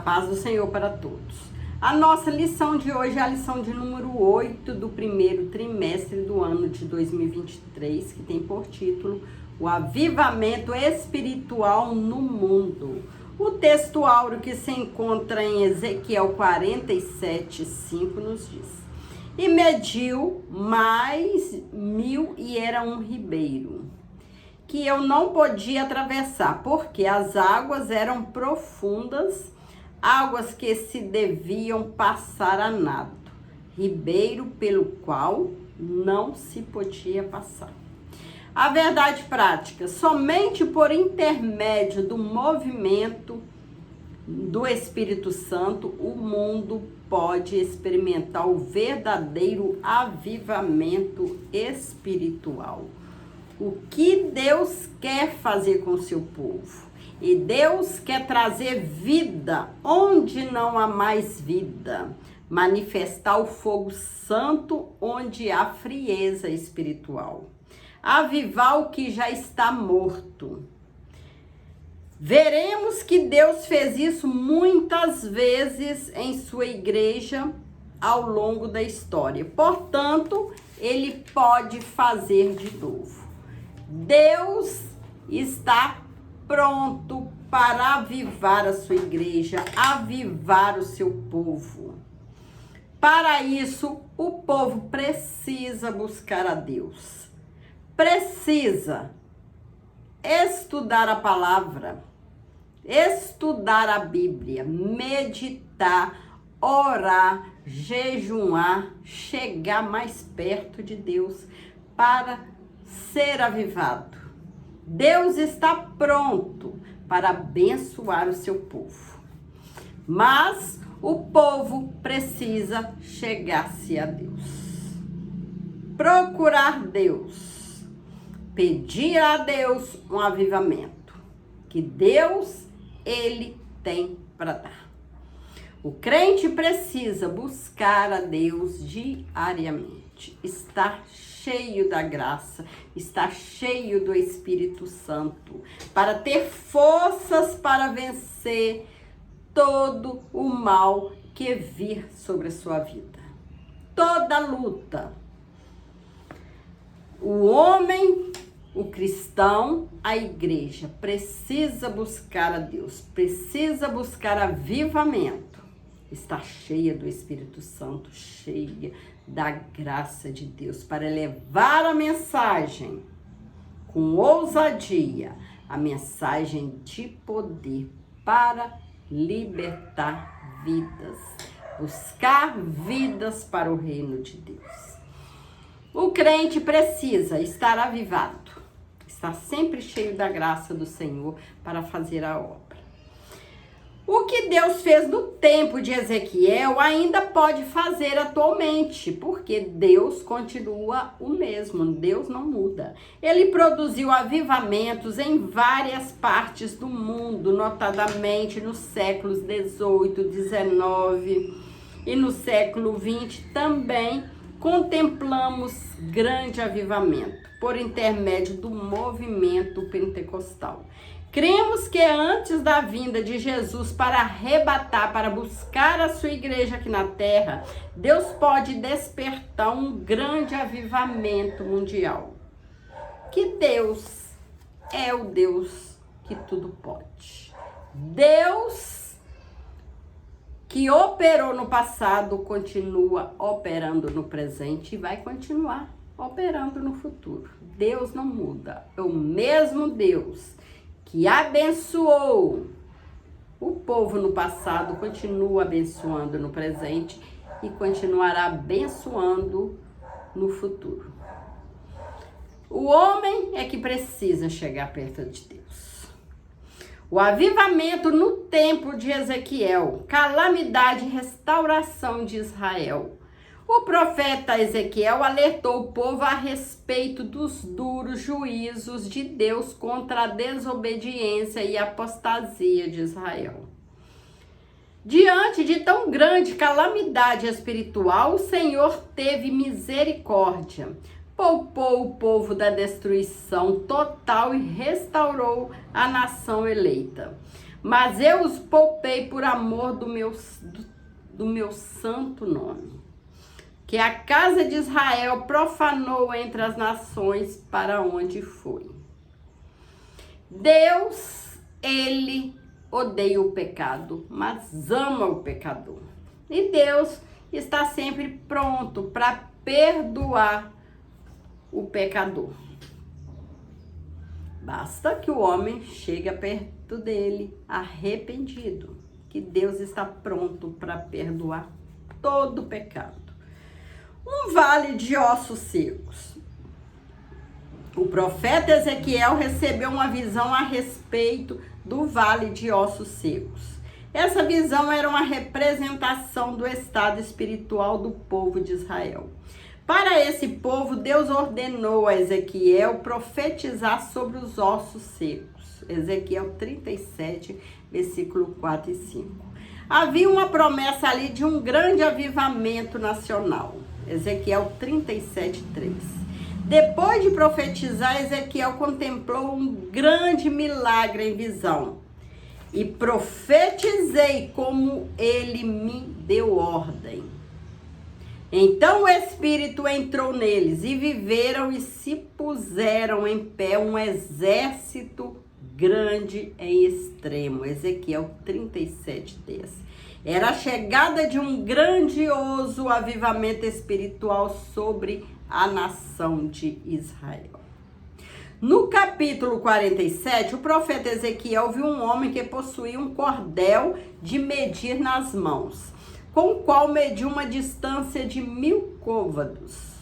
paz do Senhor para todos. A nossa lição de hoje é a lição de número 8 do primeiro trimestre do ano de 2023, que tem por título O Avivamento Espiritual no Mundo. O texto áureo que se encontra em Ezequiel 47:5 nos diz: E mediu mais 1000 e era um ribeiro, que eu não podia atravessar, porque as águas eram profundas, águas que se deviam passar a nado, ribeiro pelo qual não se podia passar. A verdade prática: somente por intermédio do movimento do Espírito Santo, o mundo pode experimentar o verdadeiro avivamento espiritual. O que Deus quer fazer com o seu povo? E Deus quer trazer vida onde não há mais vida, manifestar o fogo santo onde há frieza espiritual, avivar o que já está morto. Veremos que Deus fez isso muitas vezes em sua igreja ao longo da história. Portanto, Ele pode fazer de novo. Deus está pronto para avivar a sua igreja, avivar o seu povo. Para isso, o povo precisa buscar a Deus. Precisa estudar a palavra, estudar a Bíblia, meditar, orar, jejuar, chegar mais perto de Deus para ser avivado. Deus está pronto para abençoar o seu povo, mas o povo precisa chegar-se a Deus, procurar Deus, pedir a Deus um avivamento que Deus, Ele tem para dar. O crente precisa buscar a Deus diariamente, estar cheio da graça, estar cheio do Espírito Santo, para ter forças para vencer todo o mal que vir sobre a sua vida. Toda luta. O homem, o cristão, a igreja precisa buscar a Deus, precisa buscar avivamento, estar cheia do Espírito Santo, cheia da graça de Deus, para levar a mensagem com ousadia, a mensagem de poder para libertar vidas, buscar vidas para o reino de Deus. O crente precisa estar avivado, estar sempre cheio da graça do Senhor para fazer a obra. O que Deus fez no tempo de Ezequiel ainda pode fazer atualmente, porque Deus continua o mesmo, Deus não muda. Ele produziu avivamentos em várias partes do mundo, notadamente nos séculos 18, 19 e no século 20 também contemplamos grande avivamento por intermédio do movimento pentecostal. Cremos que antes da vinda de Jesus para arrebatar, para buscar a sua igreja aqui na terra, Deus pode despertar um grande avivamento mundial. Que Deus é o Deus que tudo pode. Deus que operou no passado continua operando no presente e vai continuar operando no futuro. Deus não muda, é o mesmo Deus que abençoou o povo no passado, continua abençoando no presente e continuará abençoando no futuro. O homem é que precisa chegar perto de Deus. O avivamento no tempo de Ezequiel, calamidade e restauração de Israel. O profeta Ezequiel alertou o povo a respeito dos duros juízos de Deus contra a desobediência e apostasia de Israel. Diante de tão grande calamidade espiritual, o Senhor teve misericórdia, poupou o povo da destruição total e restaurou a nação eleita. mas eu os poupei por amor do meu santo nome, que a casa de Israel profanou entre as nações para onde foi. Deus, ele odeia o pecado, mas ama o pecador. E Deus está sempre pronto para perdoar o pecador. Basta que o homem chegue perto dele arrependido, que Deus está pronto para perdoar todo o pecado. Um vale de ossos secos. O profeta Ezequiel recebeu uma visão a respeito do vale de ossos secos. Essa visão era uma representação do estado espiritual do povo de Israel. Para esse povo, Deus ordenou a Ezequiel profetizar sobre os ossos secos. Ezequiel 37, versículo 4 e 5. Havia uma promessa ali de um grande avivamento nacional. Ezequiel 37, 3. Depois de profetizar, Ezequiel contemplou um grande milagre em visão. E profetizei como ele me deu ordem. Então o Espírito entrou neles e viveram e se puseram em pé um exército grande em extremo. Ezequiel 37, 10. Era a chegada de um grandioso avivamento espiritual sobre a nação de Israel. No capítulo 47, o profeta Ezequiel viu um homem que possuía um cordel de medir nas mãos, com o qual mediu uma distância de 1000 côvados,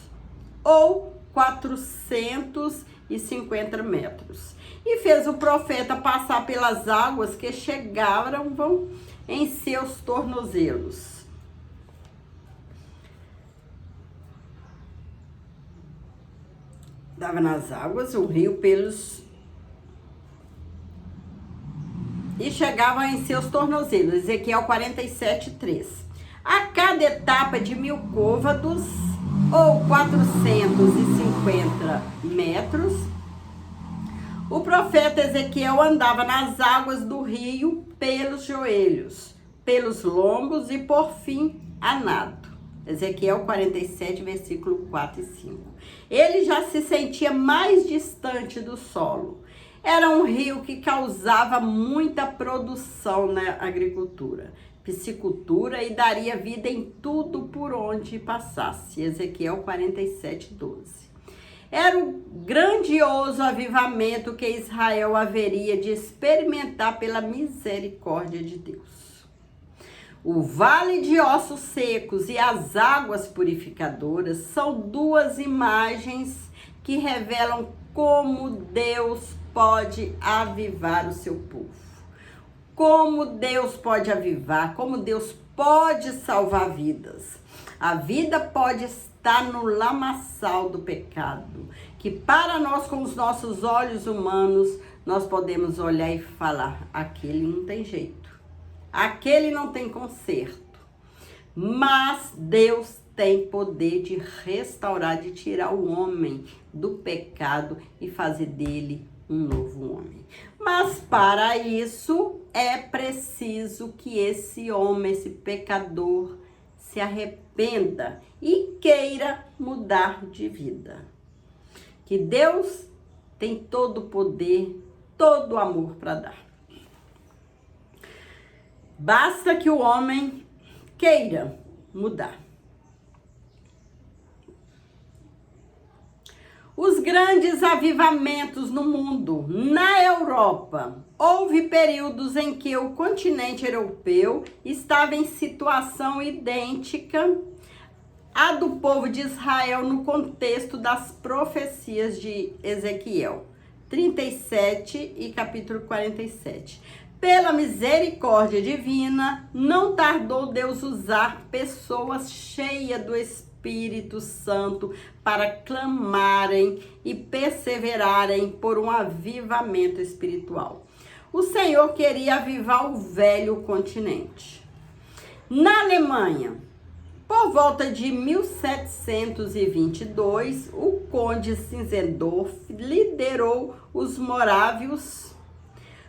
ou 450 metros. E fez o profeta passar pelas águas que chegavam em seus tornozelos. Dava nas águas, o rio e chegava em seus tornozelos. Ezequiel 47, 3. A cada etapa de 1000 côvados, ou 450 metros, o profeta Ezequiel andava nas águas do rio pelos joelhos, pelos lombos e, por fim, a nado. Ezequiel 47, versículo 4 e 5. Ele já se sentia mais distante do solo. Era um rio que causava muita produção na agricultura, piscicultura e daria vida em tudo por onde passasse. Ezequiel 47, 12. Era o grandioso avivamento que Israel haveria de experimentar pela misericórdia de Deus. O vale de ossos secos e as águas purificadoras são duas imagens que revelam como Deus pode avivar o seu povo. Como Deus pode avivar, como Deus pode salvar vidas. A vida pode estar no lamaçal do pecado, que para nós, com os nossos olhos humanos, nós podemos olhar e falar, aquele não tem jeito. Aquele não tem conserto, mas Deus tem poder de restaurar, de tirar o homem do pecado e fazer dele um novo homem. Mas para isso é preciso que esse homem, esse pecador, se arrependa e queira mudar de vida. Que Deus tem todo o poder, todo o amor para dar. Basta que o homem queira mudar. Os grandes avivamentos no mundo, na Europa, houve períodos em que o continente europeu estava em situação idêntica à do povo de Israel no contexto das profecias de Ezequiel 37 e capítulo 47. Pela misericórdia divina, não tardou Deus usar pessoas cheias do Espírito Santo para clamarem e perseverarem por um avivamento espiritual. O Senhor queria avivar o velho continente. Na Alemanha, por volta de 1722, o conde Zinzendorf liderou os morávios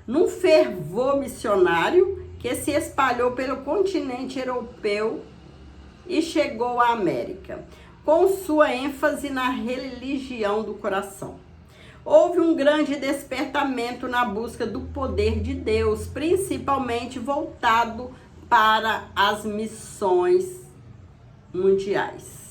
num fervor missionário que se espalhou pelo continente europeu e chegou à América, com sua ênfase na religião do coração. Houve um grande despertamento na busca do poder de Deus, principalmente voltado para as missões mundiais.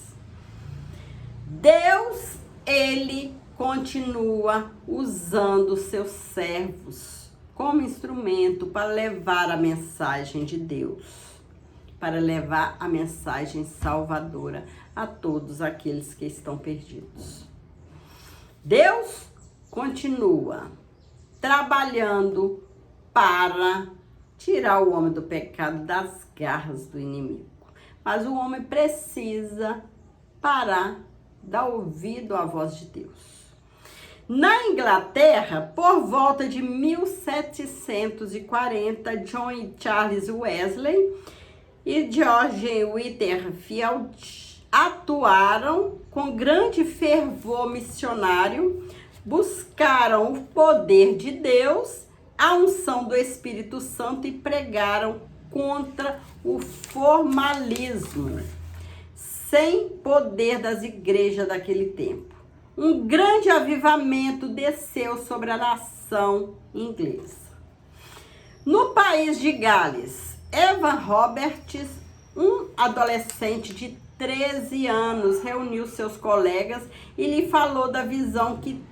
Deus, ele continua usando seus servos como instrumento para levar a mensagem de Deus, para levar a mensagem salvadora a todos aqueles que estão perdidos. Deus continua trabalhando para tirar o homem do pecado das garras do inimigo. Mas o homem precisa parar, dar ouvido à voz de Deus. Na Inglaterra, por volta de 1740, John e Charles Wesley e George Whitefield atuaram com grande fervor missionário, buscaram o poder de Deus, a unção do Espírito Santo e pregaram contra o formalismo sem poder das igrejas daquele tempo. Um grande avivamento desceu sobre a nação inglesa. No país de Gales, Evan Roberts, um adolescente de 13 anos, reuniu seus colegas e lhe falou da visão que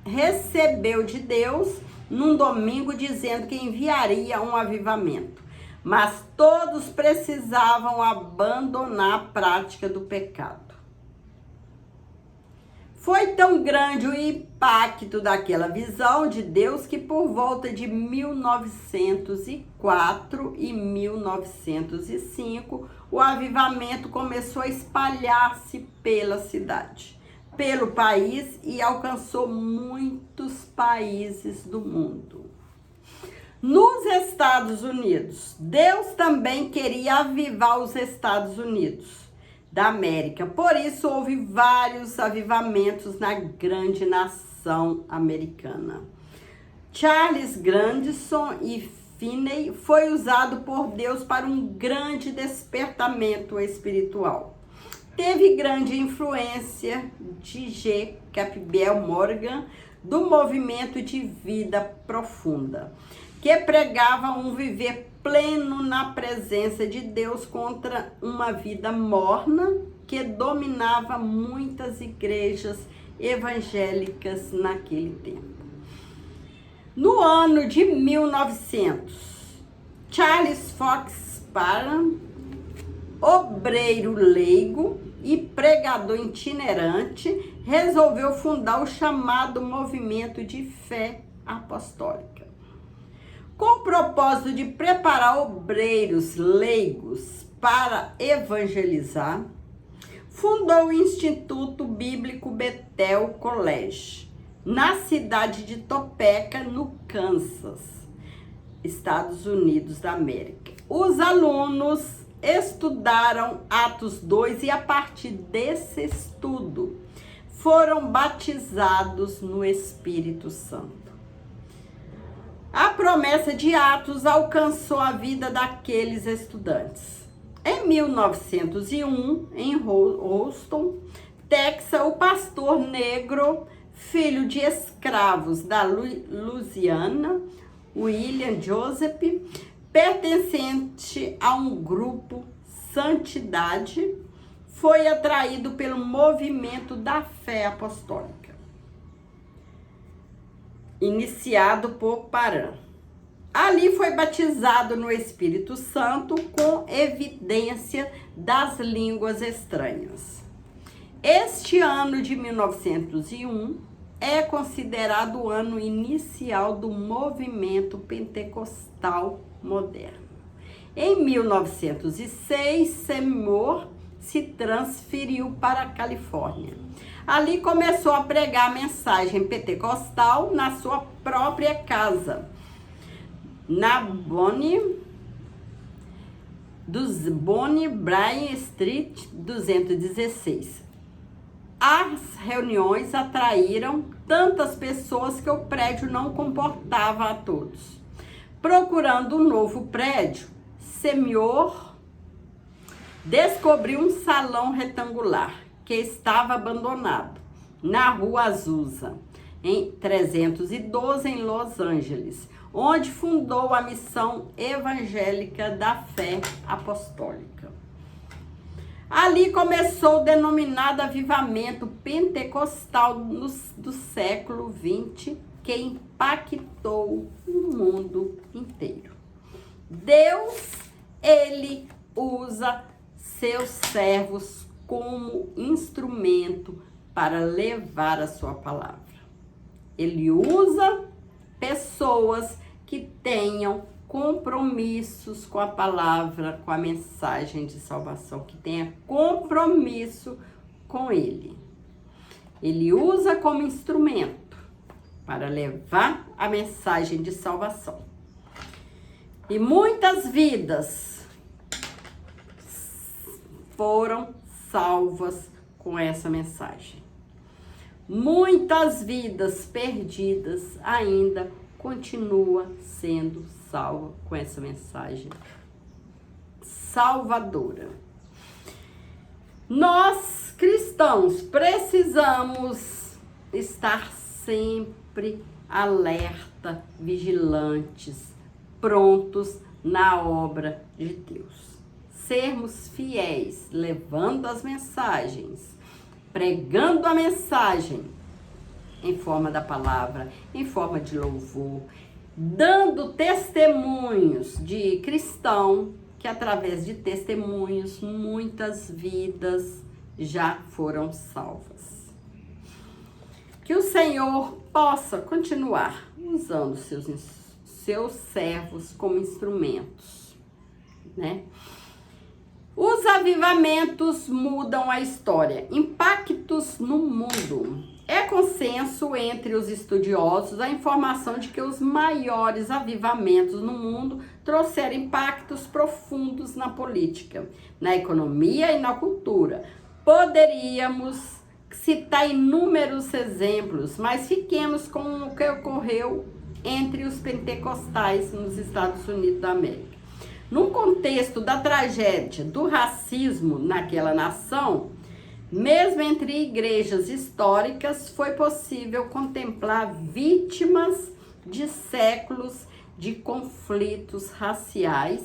recebeu de Deus num domingo, dizendo que enviaria um avivamento. Mas todos precisavam abandonar a prática do pecado. Foi tão grande o impacto daquela visão de Deus que por volta de 1904 e 1905, o avivamento começou a espalhar-se pela cidade, pelo país e alcançou muitos países do mundo. Nos Estados Unidos, Deus também queria avivar os Estados Unidos da América. Por isso, houve vários avivamentos na grande nação americana. Charles Grandison e Finney foi usado por Deus para um grande despertamento espiritual. Teve grande influência de G. Campbell Morgan, do movimento de vida profunda, que pregava um viver pleno na presença de Deus contra uma vida morna que dominava muitas igrejas evangélicas naquele tempo. No ano de 1900, Charles Fox Parham, obreiro leigo e pregador itinerante, resolveu fundar o chamado movimento de fé apostólica. Com o propósito de preparar obreiros leigos para evangelizar, fundou o Instituto Bíblico Bethel College, na cidade de Topeka, no Kansas, Estados Unidos da América. Os alunos estudaram Atos 2 e, a partir desse estudo, foram batizados no Espírito Santo. A promessa de Atos alcançou a vida daqueles estudantes. Em 1901, em Houston, Texas, o pastor negro, filho de escravos da Louisiana, William Joseph, pertencente a um grupo Santidade, foi atraído pelo movimento da fé apostólica, iniciado por Parham. Ali foi batizado no Espírito Santo com evidência das línguas estranhas. Este ano de 1901 é considerado o ano inicial do movimento pentecostal moderno. Em 1906, Seymour se transferiu para a Califórnia. Ali começou a pregar a mensagem pentecostal na sua própria casa, na Bonnie Bryan Street 216. As reuniões atraíram tantas pessoas que o prédio não comportava a todos. Procurando um novo prédio, Semior descobriu um salão retangular que estava abandonado na Rua Azusa, em 312, em Los Angeles, onde fundou a missão evangélica da fé apostólica. Ali começou o denominado avivamento pentecostal do século XX, que impactou o mundo inteiro. Deus, ele usa seus servos como instrumento para levar a sua palavra. Ele usa pessoas que tenham compromissos com a palavra, com a mensagem de salvação, que tenha compromisso com ele. Ele usa como instrumento para levar a mensagem de salvação. E muitas vidas foram salvas com essa mensagem. Muitas vidas perdidas ainda continua sendo salva com essa mensagem salvadora. Nós, cristãos, precisamos estar sempre alerta, vigilantes, prontos na obra de Deus. Sermos fiéis, levando as mensagens, pregando a mensagem em forma da palavra, em forma de louvor, dando testemunhos de cristão, que através de testemunhos muitas vidas já foram salvas. Que o Senhor possa continuar usando seus servos como instrumentos, né? Os avivamentos mudam a história. Impactos no mundo. É consenso entre os estudiosos a informação de que os maiores avivamentos no mundo trouxeram impactos profundos na política, na economia e na cultura. Poderíamos citar inúmeros exemplos, mas fiquemos com o que ocorreu entre os pentecostais nos Estados Unidos da América. No contexto da tragédia do racismo naquela nação, mesmo entre igrejas históricas, foi possível contemplar vítimas de séculos de conflitos raciais,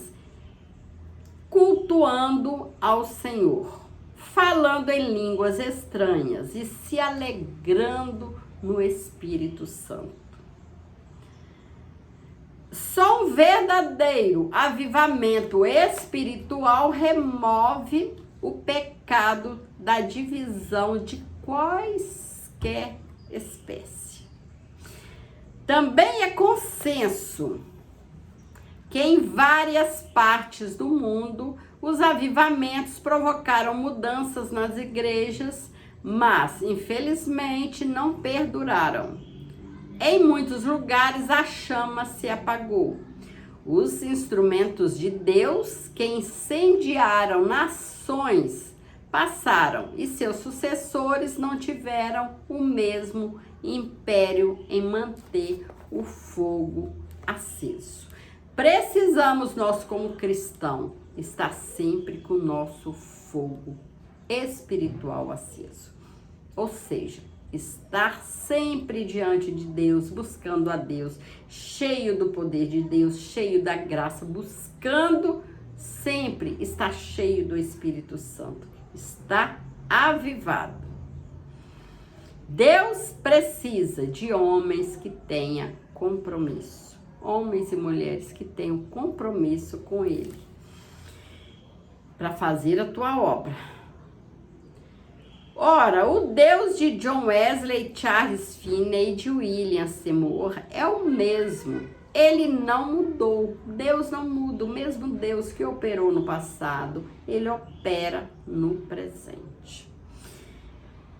cultuando ao Senhor, falando em línguas estranhas e se alegrando no Espírito Santo. Só um verdadeiro avivamento espiritual remove o pecado da divisão de quaisquer espécie. Também é consenso que em várias partes do mundo os avivamentos provocaram mudanças nas igrejas, mas infelizmente não perduraram. Em muitos lugares a chama se apagou. Os instrumentos de Deus que incendiaram nações passaram e seus sucessores não tiveram o mesmo império em manter o fogo aceso. Precisamos nós, como cristãos, estar sempre com o nosso fogo espiritual aceso. Ou seja, estar sempre diante de Deus, buscando a Deus, cheio do poder de Deus, cheio da graça, buscando sempre estar cheio do Espírito Santo, estar avivado. Deus precisa de homens que tenham compromisso, homens e mulheres que tenham compromisso com Ele, para fazer a tua obra. Ora, o Deus de John Wesley, Charles Finney e de William Seymour é o mesmo. Ele não mudou. Deus não muda. O mesmo Deus que operou no passado, ele opera no presente.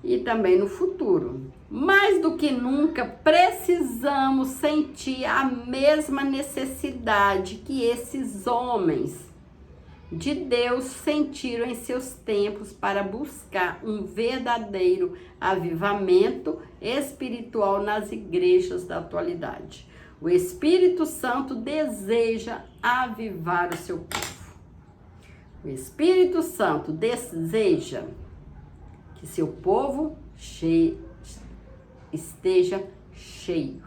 E também no futuro. Mais do que nunca, precisamos sentir a mesma necessidade que esses homens de Deus sentiram em seus tempos para buscar um verdadeiro avivamento espiritual nas igrejas da atualidade. O Espírito Santo deseja avivar o seu povo. O Espírito Santo deseja que seu povo esteja cheio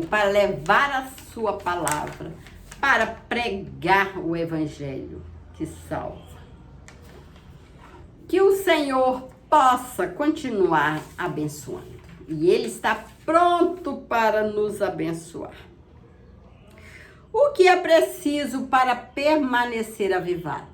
para levar a sua palavra, para pregar o evangelho que salva. Que o Senhor possa continuar abençoando. E Ele está pronto para nos abençoar. O que é preciso para permanecer avivado?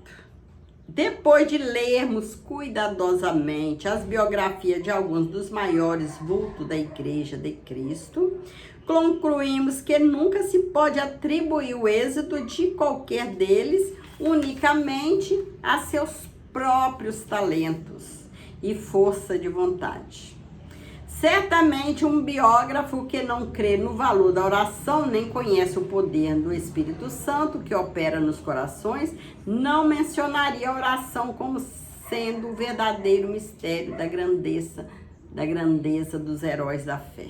Depois de lermos cuidadosamente as biografias de alguns dos maiores vultos da Igreja de Cristo, concluímos que nunca se pode atribuir o êxito de qualquer deles unicamente a seus próprios talentos e força de vontade. Certamente um biógrafo que não crê no valor da oração, nem conhece o poder do Espírito Santo que opera nos corações, não mencionaria a oração como sendo o verdadeiro mistério da grandeza dos heróis da fé.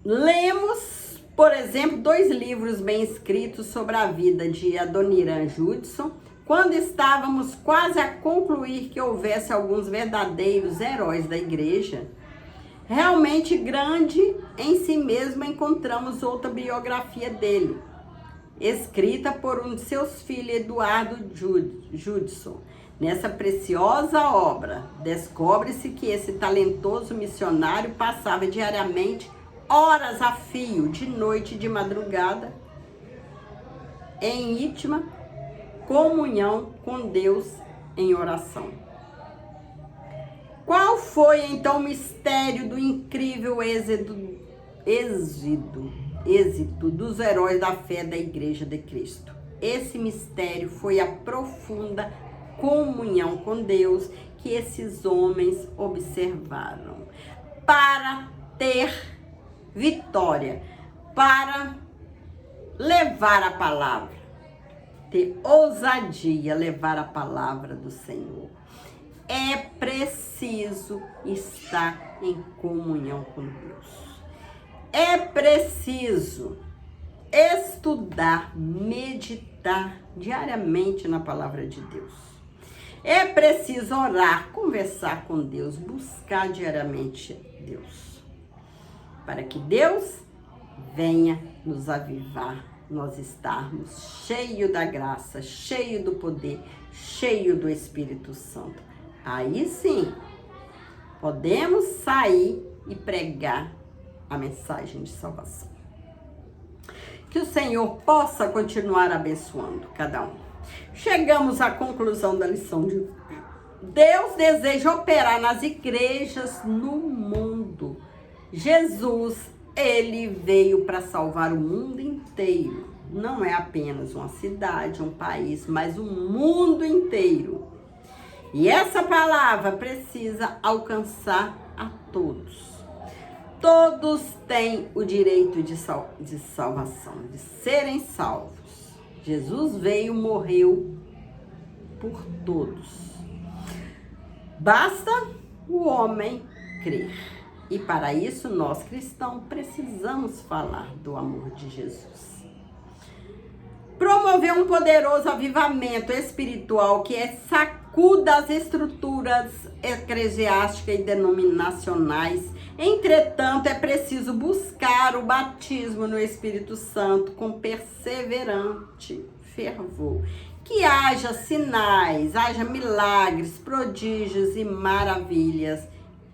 Lemos, por exemplo, 2 livros bem escritos sobre a vida de Adoniran Judson, quando estávamos quase a concluir que houvesse alguns verdadeiros heróis da igreja. Realmente grande em si mesmo, encontramos outra biografia dele, escrita por um de seus filhos, Eduardo Judson. Nessa preciosa obra, descobre-se que esse talentoso missionário passava diariamente horas a fio, de noite e de madrugada, em íntima comunhão com Deus em oração. Qual foi então o mistério do incrível êxito dos heróis da fé da Igreja de Cristo? Esse mistério foi a profunda comunhão com Deus que esses homens observaram. Para ter vitória, para levar a palavra, ter ousadia, levar a palavra do Senhor, é preciso estar em comunhão com Deus. É preciso estudar, meditar diariamente na palavra de Deus. É preciso orar, conversar com Deus, buscar diariamente Deus, para que Deus venha nos avivar, nós estarmos cheios da graça, cheio do poder, cheio do Espírito Santo. Aí sim, podemos sair e pregar a mensagem de salvação. Que o Senhor possa continuar abençoando cada um. Chegamos à conclusão da lição de hoje. Deus deseja operar nas igrejas no mundo. Jesus, Ele veio para salvar o mundo inteiro. Não é apenas uma cidade, um país, mas o mundo inteiro. E essa palavra precisa alcançar a todos. Todos têm o direito de salvação, de serem salvos. Jesus veio, morreu por todos. Basta o homem crer. E para isso, nós cristãos precisamos falar do amor de Jesus. Promover um poderoso avivamento espiritual que sacuda as estruturas eclesiásticas e denominacionais. Entretanto, é preciso buscar o batismo no Espírito Santo com perseverante fervor. Que haja sinais, haja milagres, prodígios e maravilhas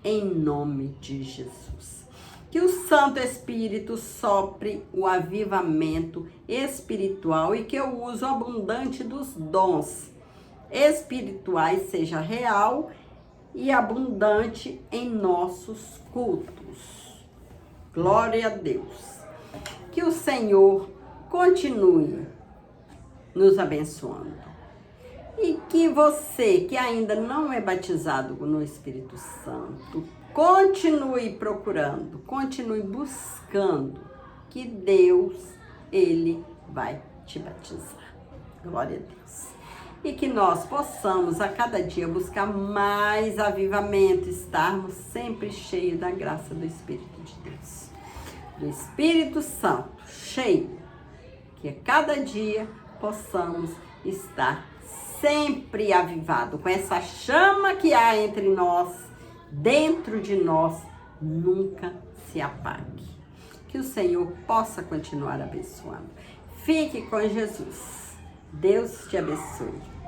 em nome de Jesus. Que o Santo Espírito sopre o avivamento espiritual e que o uso abundante dos dons espirituais seja real e abundante em nossos cultos. Glória a Deus. Que o Senhor continue nos abençoando. E que você que ainda não é batizado no Espírito Santo, continue procurando, continue buscando, que Deus, Ele vai te batizar. Glória a Deus. E que nós possamos a cada dia buscar mais avivamento, estarmos sempre cheios da graça do Espírito de Deus. Do Espírito Santo, cheio, que a cada dia possamos estar sempre avivado, com essa chama que há entre nós, dentro de nós, nunca se apague. Que o Senhor possa continuar abençoando. Fique com Jesus. Deus te abençoe.